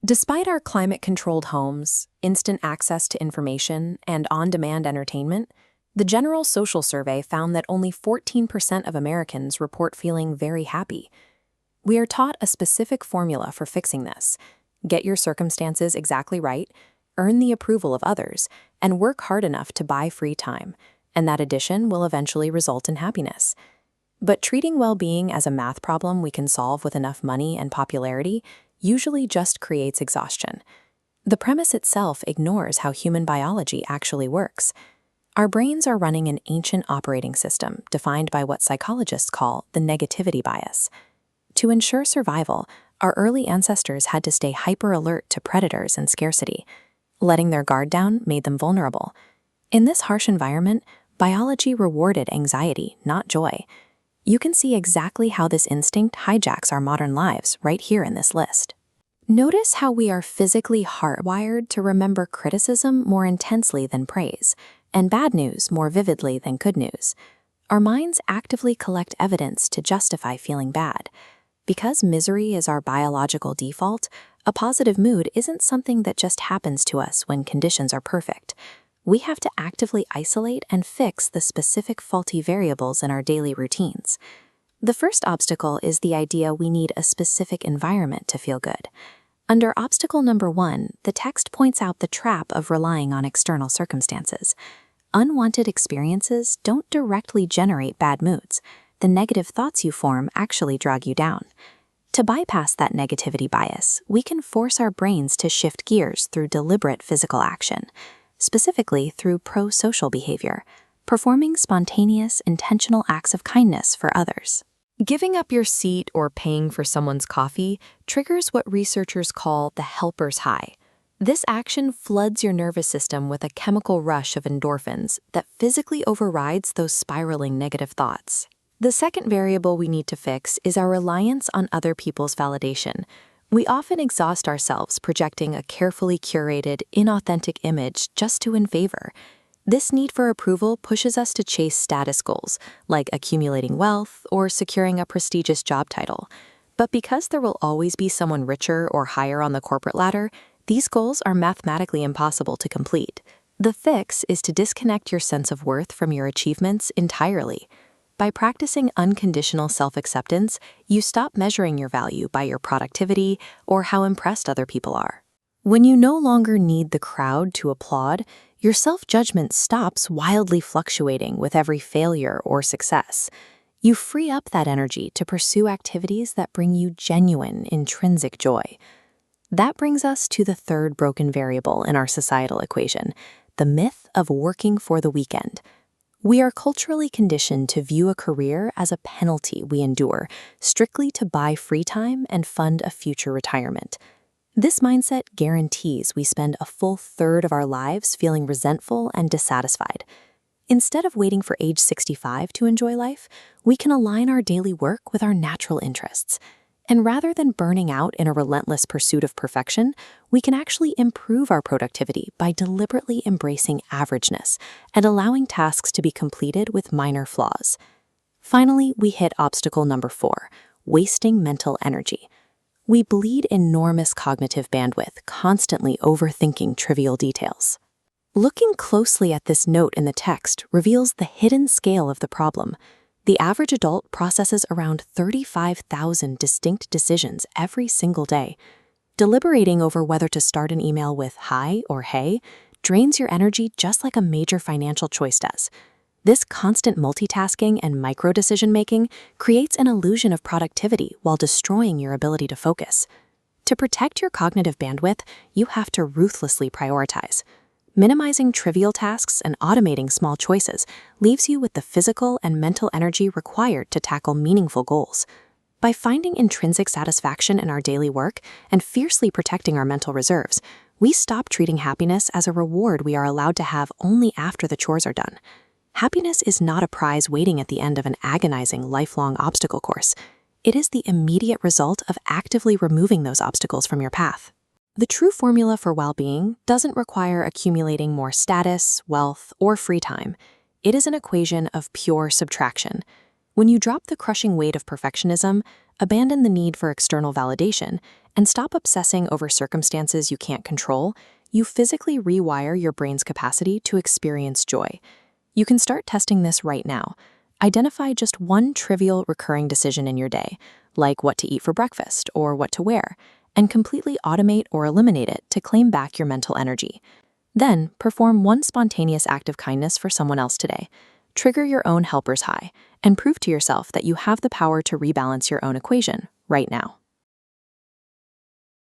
Despite our climate-controlled homes, instant access to information, and on-demand entertainment, the General Social Survey found that only 14% of Americans report feeling very happy. We are taught a specific formula for fixing this: get your circumstances exactly right, earn the approval of others, and work hard enough to buy free time, and that addition will eventually result in happiness. But treating well-being as a math problem we can solve with enough money and popularity usually just creates exhaustion. The premise itself ignores how human biology actually works. Our brains are running an ancient operating system defined by what psychologists call the negativity bias. To ensure survival, our early ancestors had to stay hyper-alert to predators and scarcity. Letting their guard down made them vulnerable. In this harsh environment, biology rewarded anxiety, not joy. You can see exactly how this instinct hijacks our modern lives right here in this list. Notice how we are physically hardwired to remember criticism more intensely than praise, and bad news more vividly than good news. Our minds actively collect evidence to justify feeling bad. Because misery is our biological default, a positive mood isn't something that just happens to us when conditions are perfect. We have to actively isolate and fix the specific faulty variables in our daily routines. The first obstacle is the idea we need a specific environment to feel good. Under obstacle number 1, the text points out the trap of relying on external circumstances. Unwanted experiences don't directly generate bad moods. The negative thoughts you form actually drag you down. To bypass that negativity bias, we can force our brains to shift gears through deliberate physical action. Specifically through pro-social behavior, performing spontaneous, intentional acts of kindness for others. Giving up your seat or paying for someone's coffee triggers what researchers call the helper's high. This action floods your nervous system with a chemical rush of endorphins that physically overrides those spiraling negative thoughts. The second variable we need to fix is our reliance on other people's validation. We often exhaust ourselves projecting a carefully curated, inauthentic image just to win favor. This need for approval pushes us to chase status goals, like accumulating wealth or securing a prestigious job title. But because there will always be someone richer or higher on the corporate ladder, these goals are mathematically impossible to complete. The fix is to disconnect your sense of worth from your achievements entirely. By practicing unconditional self-acceptance, you stop measuring your value by your productivity or how impressed other people are. When you no longer need the crowd to applaud, your self-judgment stops wildly fluctuating with every failure or success. You free up that energy to pursue activities that bring you genuine, intrinsic joy. That brings us to the third broken variable in our societal equation, the myth of working for the weekend. We are culturally conditioned to view a career as a penalty we endure, strictly to buy free time and fund a future retirement. This mindset guarantees we spend a full third of our lives feeling resentful and dissatisfied. Instead of waiting for age 65 to enjoy life, we can align our daily work with our natural interests. And rather than burning out in a relentless pursuit of perfection, we can actually improve our productivity by deliberately embracing averageness and allowing tasks to be completed with minor flaws. Finally, we hit obstacle number 4, wasting mental energy. We bleed enormous cognitive bandwidth, constantly overthinking trivial details. Looking closely at this note in the text reveals the hidden scale of the problem. The average adult processes around 35,000 distinct decisions every single day. Deliberating over whether to start an email with "hi" or "hey" drains your energy just like a major financial choice does. This constant multitasking and micro-decision-making creates an illusion of productivity while destroying your ability to focus. To protect your cognitive bandwidth, you have to ruthlessly prioritize. Minimizing trivial tasks and automating small choices leaves you with the physical and mental energy required to tackle meaningful goals. By finding intrinsic satisfaction in our daily work and fiercely protecting our mental reserves, we stop treating happiness as a reward we are allowed to have only after the chores are done. Happiness is not a prize waiting at the end of an agonizing, lifelong obstacle course. It is the immediate result of actively removing those obstacles from your path. The true formula for well-being doesn't require accumulating more status, wealth, or free time. It is an equation of pure subtraction. When you drop the crushing weight of perfectionism, abandon the need for external validation, and stop obsessing over circumstances you can't control, you physically rewire your brain's capacity to experience joy. You can start testing this right now. Identify just one trivial recurring decision in your day, like what to eat for breakfast or what to wear, and completely automate or eliminate it to claim back your mental energy. Then, perform one spontaneous act of kindness for someone else today. Trigger your own helper's high, and prove to yourself that you have the power to rebalance your own equation right now.